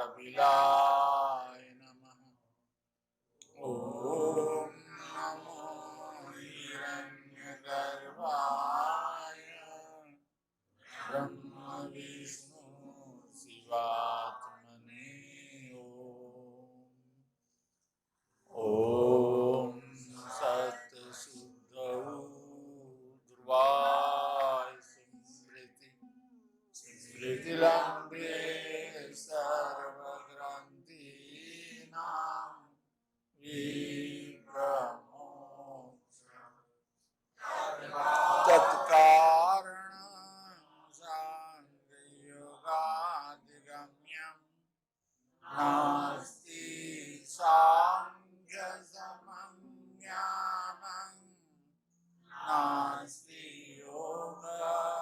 कपिलाय नमः। ओम नमो हिरण्यगर्भाय ब्रह्म विष्णु शिवात्मने। ओम सत्सुद्ध ध्रुवाय स्मृतिलम्बे सर्वग्रन्थीनां विप्रमोक्ष तत्कारणं साङ्गयोगादिगम्यं नास्ति साङ्ख्यसमज्ञानं नास्ति योगसमज्ञानम्।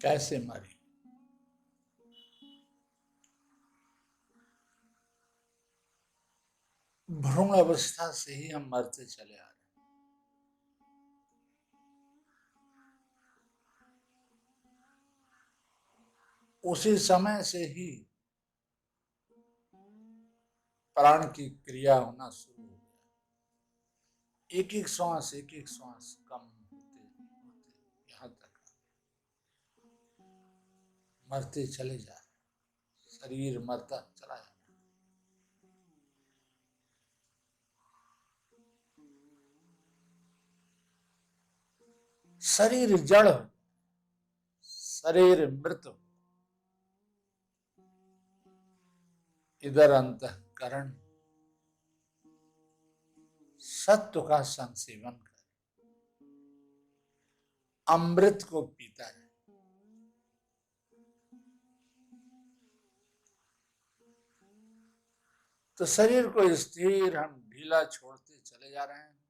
कैसे मरे? भ्रूण अवस्था से ही हम मरते चले आ रहे हैं। उसी समय से ही प्राण की क्रिया होना शुरू हो गया। एक एक श्वास कम होते होते यहाँ तक मरते चले जा रहे, शरीर मरता चला जा रहा। शरीर जड़, शरीर मृत, इधर अंतःकरण सत्व का संसेवन कर अमृत को पीता है। तो शरीर को स्थिर हम ढीला छोड़ते चले जा रहे हैं,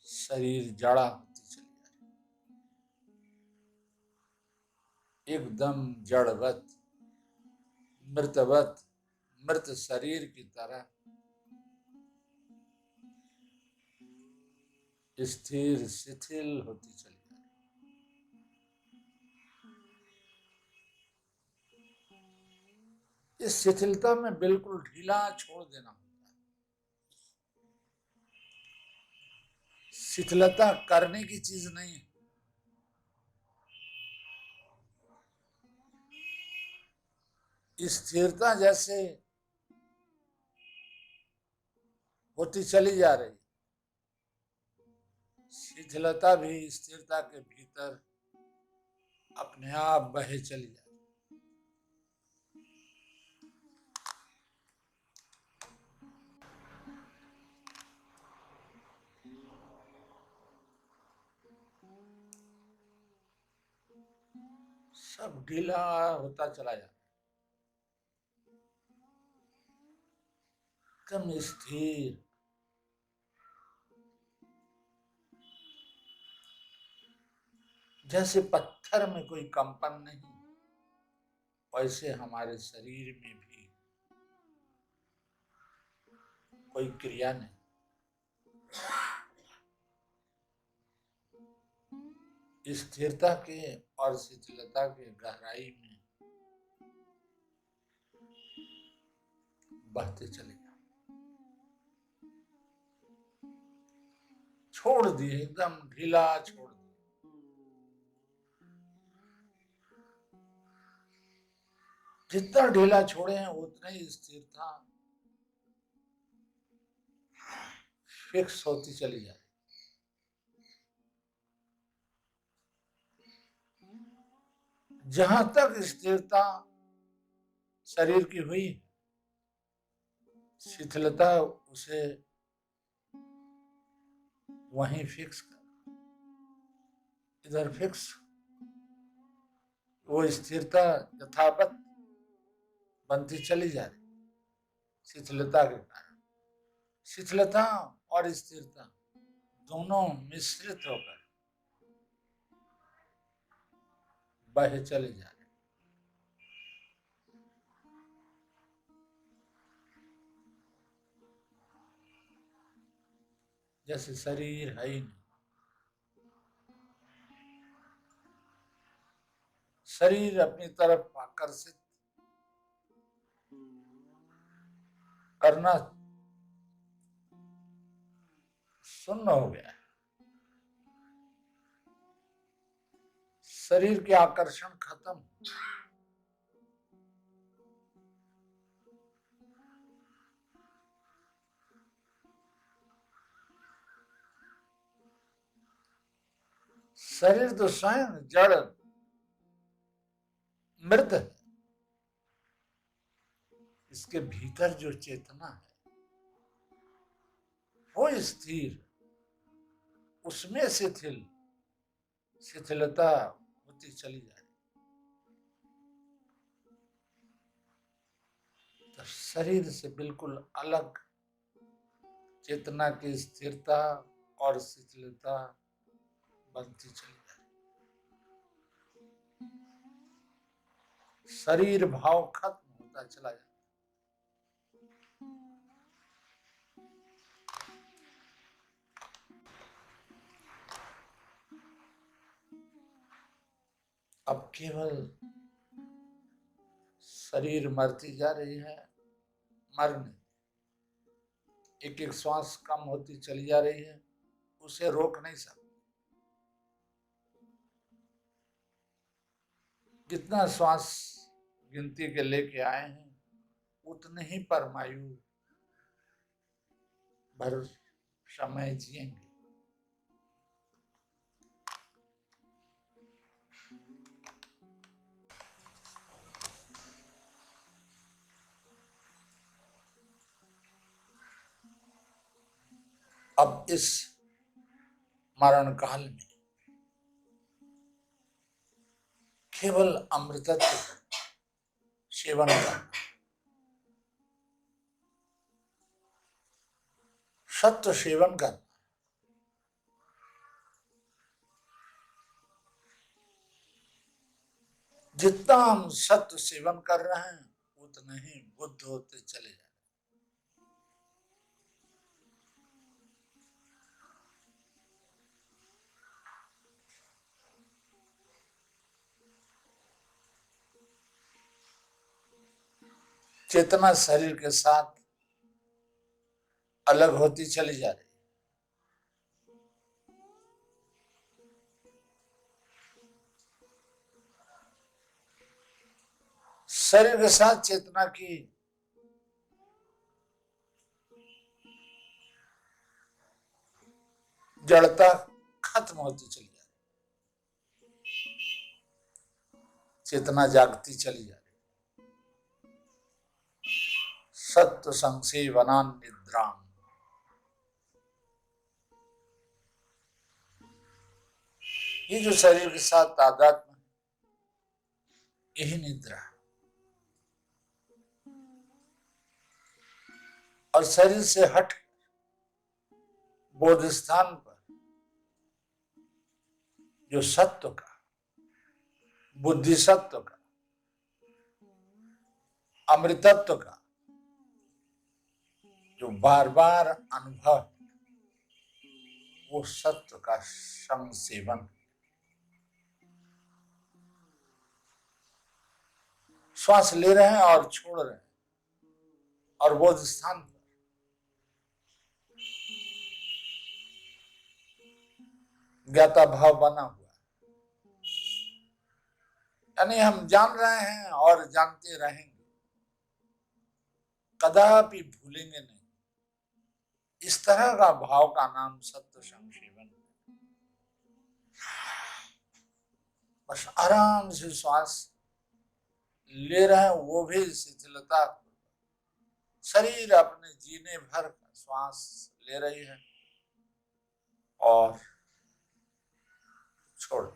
शरीर जड़ा होती चली जा रही, एकदम जड़वत, मृतवत, मृत शरीर की तरह स्थिर शिथिल होती चली जा रही। इस शिथिलता में बिल्कुल ढीला छोड़ देना होता है। शिथिलता करने की चीज नहीं है, स्थिरता जैसे होती चली जा रही, शिथिलता भी स्थिरता के भीतर अपने आप बहे चली जा रही। सब ढीला होता चला जाता, एकदम स्थिर, जैसे पत्थर में कोई कंपन नहीं, वैसे हमारे शरीर में भी कोई क्रिया नहीं। स्थिरता के और शिथिलता के गहराई में बहते चले जाओ, छोड़ दिए, एकदम ढीला छोड़ दिए। जितना ढीला छोड़े हैं उतना ही स्थिरता फिक्स होती चली जाए। जहां तक स्थिरता शरीर की हुई, शिथिलता उसे वहीं फिक्स कर, इधर फिक्स, वो स्थिरता यथावत बनती चली जा रही शिथिलता के कारण। शिथिलता और स्थिरता दोनों मिश्रित होकर बहे चले जा रहे। जैसे शरीर है ही नहीं, शरीर अपनी तरफ आकर्षित करना शून्य हो गया। शरीर के आकर्षण खत्म। शरीर तो स्वयं जड़ मृत है। इसके भीतर जो चेतना है वो स्थिर, उसमें शिथिलता होती चली जा रही। तो शरीर से बिल्कुल अलग चेतना की स्थिरता और शिथिलता बनती चली जा रही। शरीर भाव खत्म होता चला जाता। अब केवल शरीर मरती जा रही है, मरने एक एक श्वास कम होती चली जा रही है, उसे रोक नहीं सकते। जितना श्वास गिनती के लेके आए हैं उतने ही परमायु भर समय जिएंगे। अब इस मरण काल में केवल अमृतत्व सेवन करना, सत्य सेवन करना, जितना हम सत्य सेवन कर रहे हैं उतने ही बुद्ध होते चले जा रहे। चेतना शरीर के साथ अलग होती चली जा रही। शरीर के साथ चेतना की जड़ता खत्म होती चली जा रही, चेतना जागती चली जा रही। सत्य संसेवनान निद्राम, ये जो शरीर के साथ तादात्म्य है यही निद्रा है। और शरीर से हट बोध स्थान पर जो सत्व का, बुद्धि सत्व का, अमृतत्व का जो बार बार अनुभव, वो सत्व का संसेवन। श्वास ले रहे हैं और छोड़ रहे हैं और बोध स्थान पर ज्ञाता भाव बना हुआ है। यानी हम जान रहे हैं और जानते रहेंगे। कदापि भूलेंगे नहीं। इस तरह का भाव का नाम सत्व संक्षेपण। बस आराम से श्वास ले रहे हैं, वो भी शिथिलता। शरीर अपने जीने भर का श्वास ले रही है और छोड़।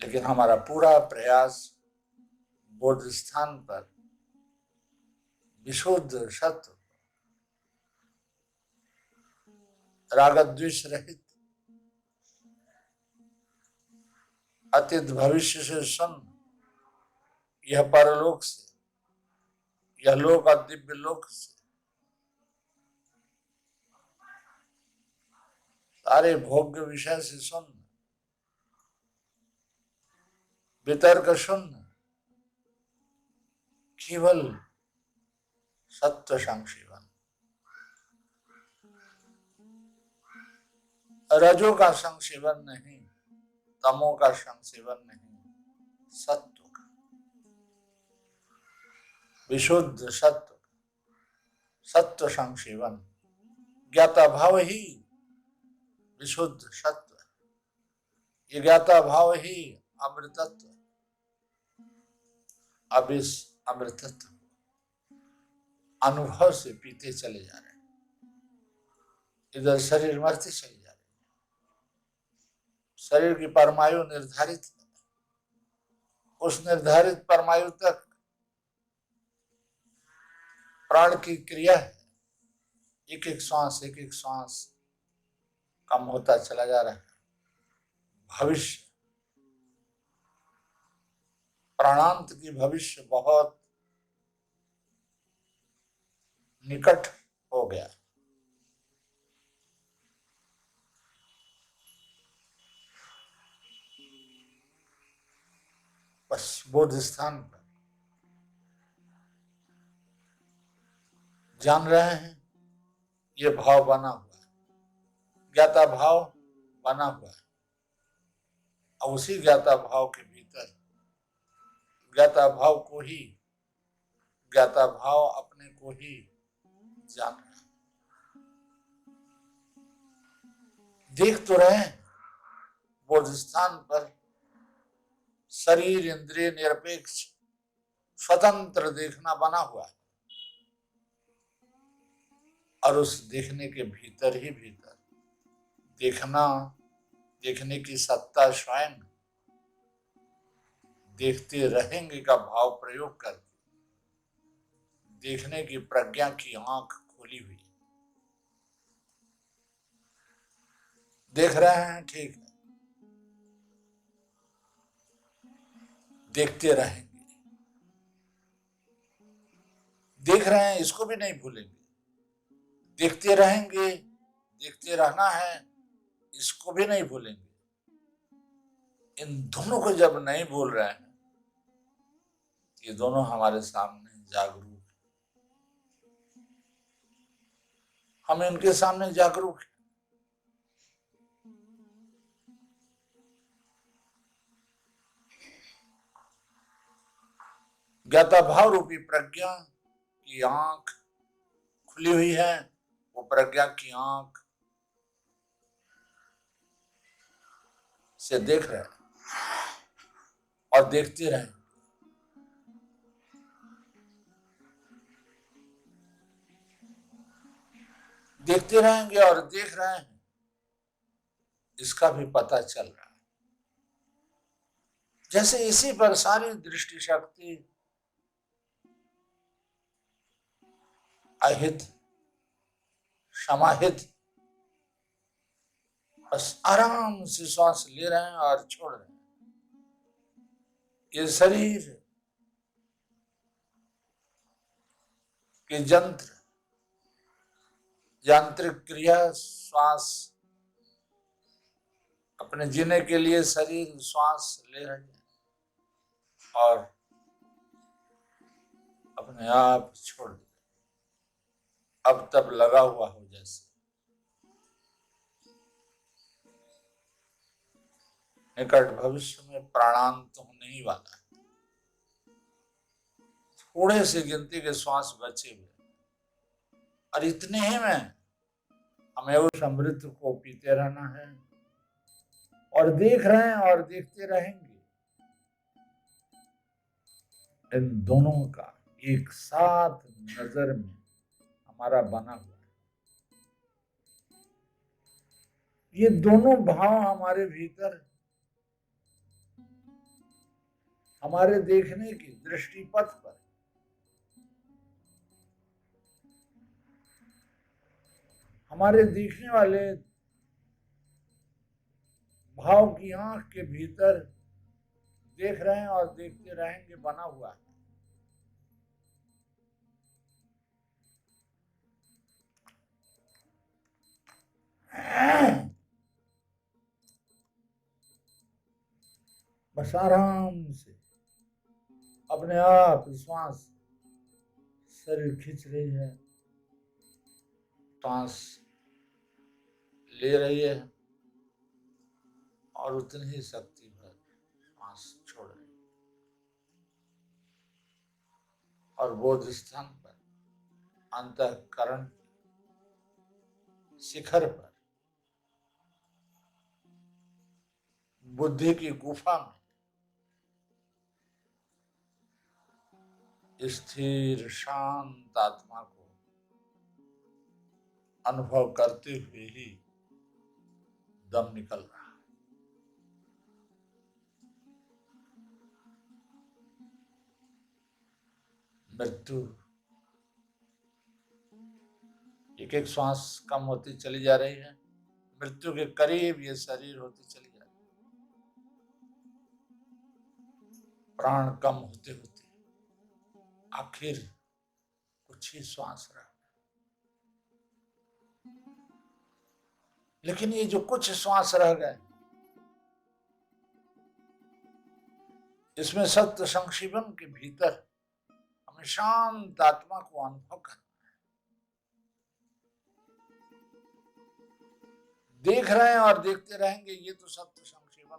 लेकिन हमारा पूरा प्रयास बोध स्थान पर विशुद्ध सत्व, राग द्वेष रहित, अतीत भविष्य से सुन, यह परलोक से, यह लोक और दिव्य लोक से, सारे भोग्य विषय से सुन, वितर्क शून्य, केवल सत्व संक्षेपण। रजो का संक्षेपण नहीं, तमो का संक्षेपण नहीं, सत्व का, विशुद्ध सत्व, सत्व संक्षेपण। ज्ञाता भाव ही विशुद्ध सत्व, ये ज्ञाता भाव ही अमृतत्व। अब इस अमृतत्व अनुभव से पीते चले जा रहे हैं। इधर शरीर मरते चले जा रहे हैं। शरीर की परमायु निर्धारित है, उस निर्धारित परमायु तक प्राण की क्रिया है। एक एक श्वास कम होता चला जा रहा है। भविष्य, प्राणांत की भविष्य बहुत निकट हो गया। बस बोध स्थान पर जान रहे हैं, ये भाव बना हुआ है, ज्ञाता भाव बना हुआ है। और उसी ज्ञाता भाव के भीतर ज्ञाता भाव को ही, ज्ञाता भाव अपने को ही जान रहे हैं। देख तो रहे हैं, बोध स्थान पर शरीर इंद्रिय निरपेक्ष स्वतंत्र देखना बना हुआ है। और उस देखने के भीतर ही भीतर देखने की सत्ता स्वयं देखते रहेंगे का भाव प्रयोग करके देखने की प्रज्ञा की आंख खोली हुई। देख रहे हैं, ठीक है, देखते रहेंगे। देख रहे हैं, इसको भी नहीं भूलेंगे। देखते रहेंगे, देखते रहना है, इसको भी नहीं भूलेंगे। इन दोनों को जब नहीं भूल रहे हैं, ये दोनों हमारे सामने जागरूक है। हम इनके सामने जागरूक हैं। ज्ञाता भाव रूपी प्रज्ञा की आंख खुली हुई है। वो प्रज्ञा की आंख से देख रहे हैं और देखते रहे। देखते रहेंगे और देख रहे हैं, इसका भी पता चल रहा है। जैसे इसी पर सारी दृष्टि शक्ति अहित, समाहित, बस आराम से श्वास ले रहे हैं और छोड़ रहे हैं। ये शरीर के यांत्रिक क्रिया, श्वास अपने जीने के लिए शरीर श्वास ले रहे हैं और अपने आप छोड़ दे। अब तब लगा हुआ हो जैसे निकट भविष्य में प्राणांत होने ही वाला है। थोड़े से गिनती के श्वास बचे हुए, और इतने ही में हमें उस अमृत को पीते रहना है और देख रहे हैं और देखते रहेंगे इन दोनों का एक साथ नजर में हमारा बना हुआ है। ये दोनों भाव हमारे भीतर, हमारे देखने की दृष्टिपथ पर हमारे देखने वाले भाव की आंख के भीतर देख रहे हैं और देखते रहेंगे बना हुआ है। बस आराम से अपने आप श्वास शरीर खींच रही है, सांस ले रही है और उतनी ही शक्ति भर सांस छोड़ रही है। और बोध स्थान पर अंतःकरण शिखर पर बुद्धि की गुफा में स्थिर शांत आत्मा को अनुभव करते हुए ही दम निकल रहा है। मृत्यु एक एक श्वास कम होती चली जा रही है, मृत्यु के करीब ये शरीर होती चली जा रही है। प्राण कम होते होते आखिर कुछ ही श्वास रह, लेकिन ये जो कुछ श्वास रह गए, इसमें सत्य संक्षेपण के भीतर हमें शांत आत्मा को अनुभव करना है। देख रहे हैं और देखते रहेंगे, ये तो सत्य संक्षेपण,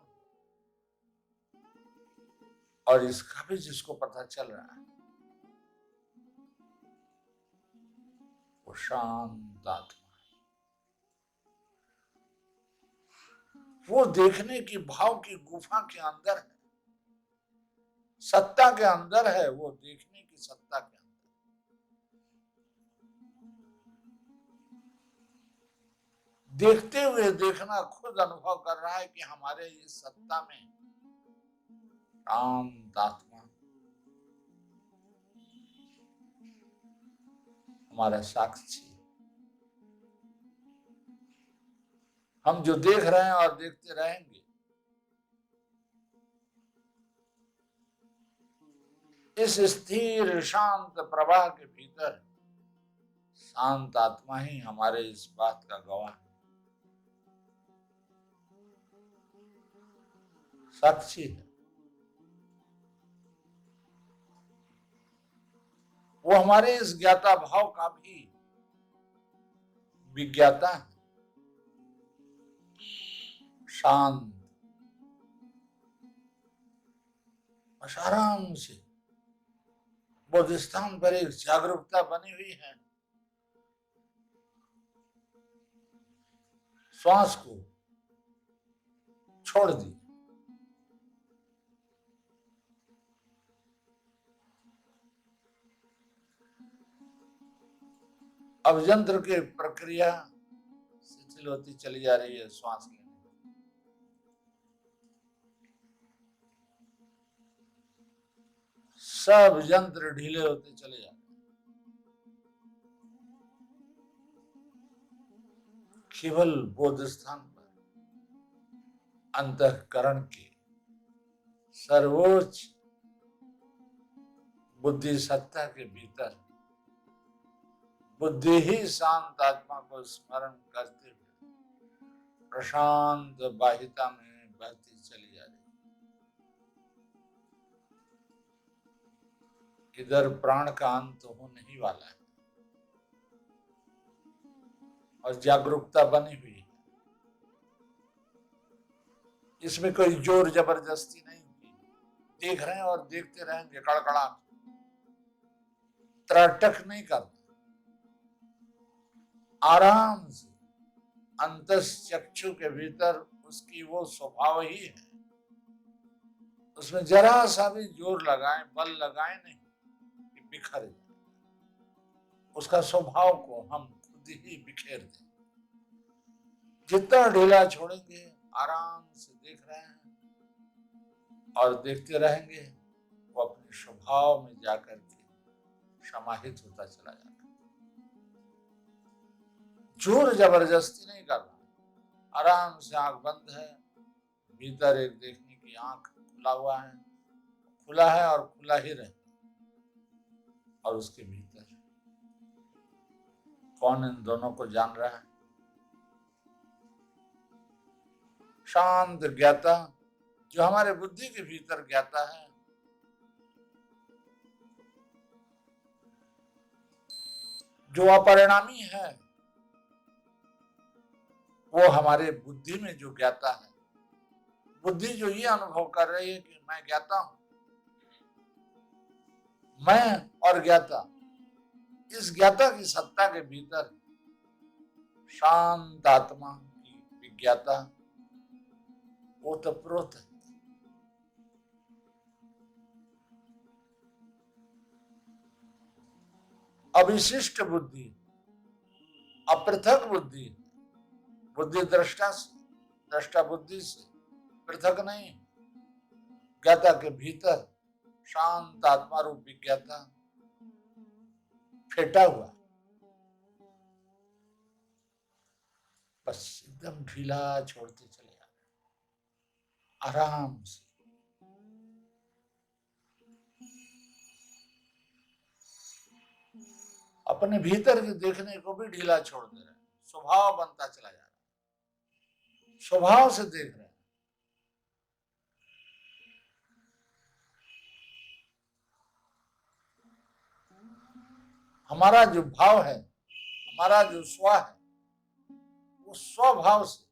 और इसका भी जिसको पता चल रहा है वो शांत आत्मा, वो देखने की भाव की गुफा के अंदर है, सत्ता के अंदर है, वो देखने की सत्ता के अंदर। देखते हुए देखना खुद अनुभव कर रहा है कि हमारे इस सत्ता में शांत आत्मा हमारा साक्षी। हम जो देख रहे हैं और देखते रहेंगे, इस स्थिर शांत प्रवाह के भीतर शांत आत्मा ही हमारे इस बात का गवाह है, साक्षी है। वो हमारे इस ज्ञाता भाव का भी विज्ञाता है, शांत, बस आराम से बोध स्थान पर एक जागरूकता बनी हुई है। श्वास को छोड़ दी, अब यंत्र की प्रक्रिया शिथिल होती चली जा रही है। श्वास लेने सब यंत्र ढीले होते चले जा रहे हैं, केवल बोध स्थान पर अंतःकरण के सर्वोच्च बुद्धि सत्ता के भीतर बुद्धि ही शांत आत्मा को स्मरण करते हुए प्रशांत बाहिता में बहती चली जा रही। इधर प्राण का अंत होने ही वाला है और जागरूकता बनी हुई है, इसमें कोई जोर जबरदस्ती नहीं की। देख रहे हैं और देखते रहेंगे कड़कड़ा। त्राटक नहीं करता, आराम से अंतःचक्षु के भीतर उसकी वो स्वभाव ही है, उसमें जरा सा भी जोर लगाए, बल लगाए नहीं कि बिखर जाए। उसका स्वभाव को हम खुद ही बिखेर दें। जितना ढीला छोड़ेंगे, आराम से देख रहे हैं और देखते रहेंगे, वो अपने स्वभाव में जाकर के समाहित होता चला जाता है। जोर जबरदस्ती नहीं करना, आराम से आंख बंद है, भीतर एक देखने की आंख खुला हुआ है, खुला है और खुला ही रहे, और उसके भीतर कौन इन दोनों को जान रहा है? शांत ज्ञाता जो हमारे बुद्धि के भीतर ज्ञाता है, जो अपरिणामी है, वो हमारे बुद्धि में जो ज्ञाता है, बुद्धि जो ये अनुभव कर रही है कि मैं ज्ञाता हूं, मैं और ज्ञाता, इस ज्ञाता की सत्ता के भीतर शांत आत्मा की विज्ञाता ओतप्रोत है। अविशिष्ट बुद्धि, अपृथक बुद्धि, बुद्धि दृष्टा से, दृष्टा बुद्धि से पृथक नहीं, ज्ञाता के भीतर शांत आत्मा रूप विज्ञाता फेटा हुआ, बस एकदम ढीला छोड़ते चले जा रहे, आराम से। अपने भीतर के देखने को भी ढीला छोड़ दे रहे, स्वभाव बनता चला जा रहा, स्वभाव से देख रहे हैं। हमारा जो भाव है, हमारा जो स्व है, वो स्वभाव से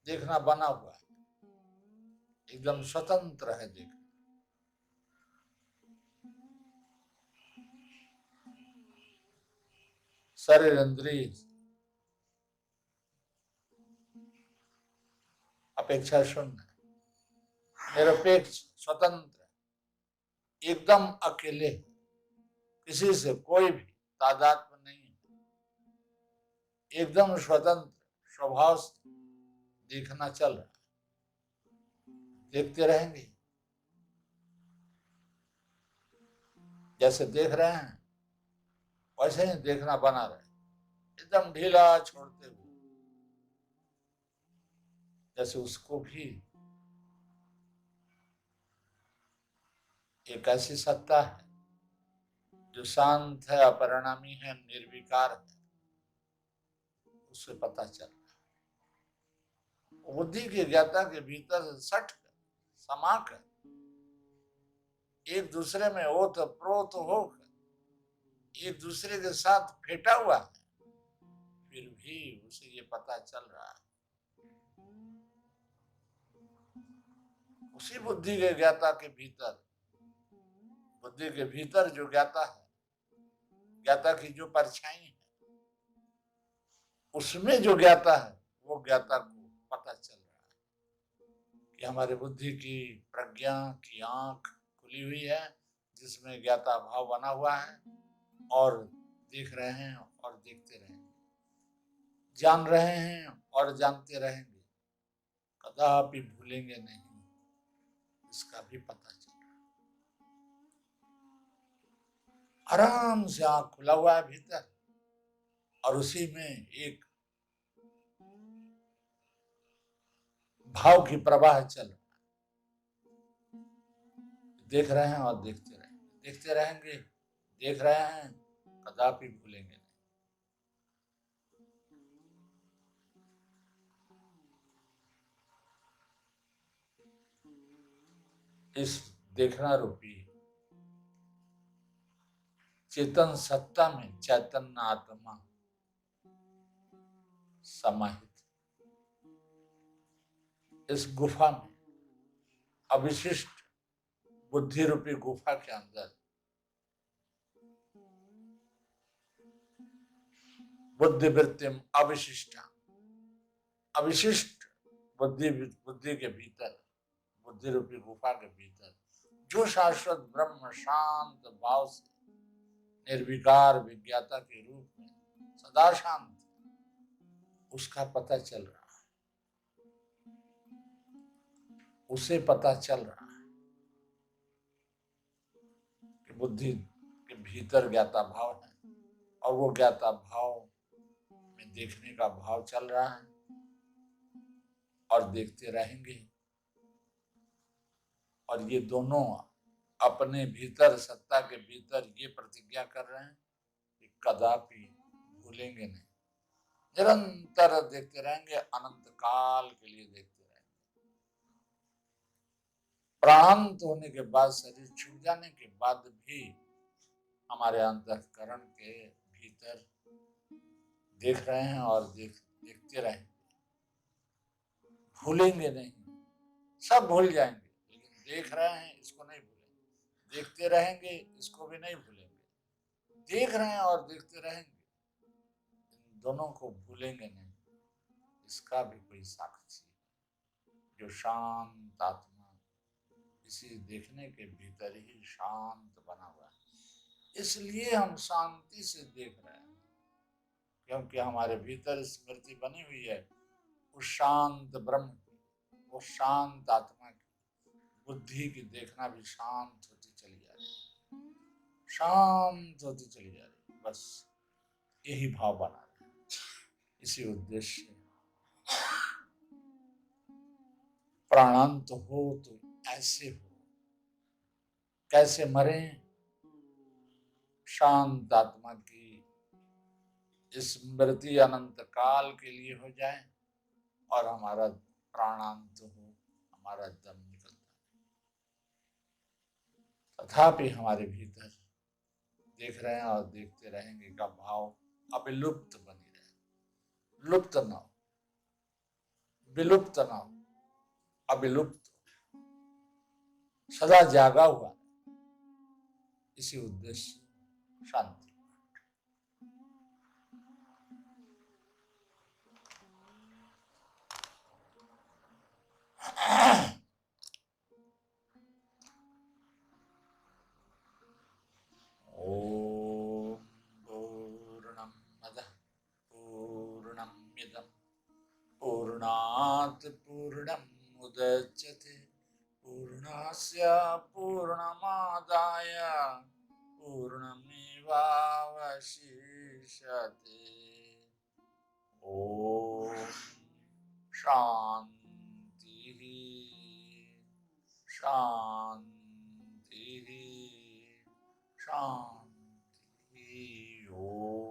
देखना बना हुआ है, एकदम स्वतंत्र है देखना। शरीर इंद्रिय अपेक्षा शून्य, निरपेक्ष, स्वतंत्र, एकदम अकेले, किसी से कोई भी तादात्म्य नहीं, एकदम स्वतंत्र स्वभाव से देखना चल रहा है, देखते रहेंगे। जैसे देख रहे हैं वैसे ही देखना बना रहे, एकदम ढीला छोड़ते हुए, जैसे उसको भी एक ऐसी सत्ता है जो शांत है, अपरिणामी है, निर्विकार है, उससे पता चल रहा है। बुद्धि की ज्ञाता के भीतर सट कर, समा कर, एक दूसरे में ओत प्रोत होकर, एक दूसरे के साथ फेटा हुआ है, फिर भी उसे ये पता चल रहा है, उसी बुद्धि के ज्ञाता के भीतर, बुद्धि के भीतर जो ज्ञाता है, ज्ञाता की जो परछाई है, उसमें जो ज्ञाता है, वो ज्ञाता को पता चल रहा है कि हमारे बुद्धि की प्रज्ञा की आंख खुली हुई है, जिसमें ज्ञाता भाव बना हुआ है, और देख रहे हैं और देखते रहेंगे, जान रहे हैं और जानते रहेंगे, कदापि भूलेंगे नहीं, इसका भी पता चल रहा है। आराम से आंख खुला हुआ है भीतर, और उसी में एक भाव की प्रवाह चल रहा है, देख रहे हैं और देखते रहेंगे, देखते रहेंगे, देख रहे हैं, कदापि भूलेंगे नहीं। इस देखना रूपी चेतन सत्ता में चैतन्य आत्मा समाहित, इस गुफा में अविशिष्ट बुद्धि रूपी गुफा के अंदर बुद्धि वृत्ति अविशिष्टा, अविशिष्ट बुद्धि के भीतर, बुद्धि रूपी गुफा के भीतर जो शाश्वत ब्रह्म शांत भाव से निर्विकार विज्ञाता के रूप में सदा शांत, उसका पता चल रहा है, उसे पता चल रहा है कि बुद्धि के भीतर ज्ञाता भाव है और वो ज्ञाता भाव में देखने का भाव चल रहा है और देखते रहेंगे। और ये दोनों अपने भीतर, सत्ता के भीतर ये प्रतिज्ञा कर रहे हैं कि कदापि भूलेंगे नहीं, निरंतर देखते रहेंगे, अनंत काल के लिए देखते रहेंगे। प्राणांत होने के बाद, शरीर छूट जाने के बाद भी हमारे अंतःकरण के भीतर देख रहे हैं और देखते रहेंगे, भूलेंगे नहीं। सब भूल जाएंगे लेकिन देख रहे हैं इसको नहीं भूलेंगे, देखते रहेंगे इसको भी नहीं भूलेंगे, देख रहे हैं और देखते रहेंगे, इन दोनों को भूलेंगे नहीं। इसका भी कोई साक्षी जो शांत आत्मा इसी देखने के भीतर ही शांत बना हुआ है। इसलिए हम शांति से देख रहे हैं क्योंकि हमारे भीतर स्मृति बनी हुई है उस शांत ब्रह्म की, वो शांत आत्मा की। बुद्धि की देखना भी शांत होती चली जा रही है, शांत होती चली जा रही है। बस यही भाव बना रहे हैं, इसी उद्देश्य से प्राणांत हो तो ऐसे हो, कैसे मरे, शांत आत्मा की स्मृति अनंत काल के लिए हो जाए और हमारा प्राणांत हो, हमारा दम निकलता है, तथापि हमारे भीतर देख रहे हैं और देखते रहेंगे का भाव अविलुप्त बनी रहे, लुप्त न हो, विलुप्त न हो, अविलुप्त, सदा जागा हुआ। इसी उद्देश्य शांति। ओम पूर्णमदः पूर्णमिदं पूर्णात् पूर्णमुदच्यते पूर्णस्य पूर्णमादाय पूर्णमेवावशिष्यते। ओम शांति शांति शांति। ओम।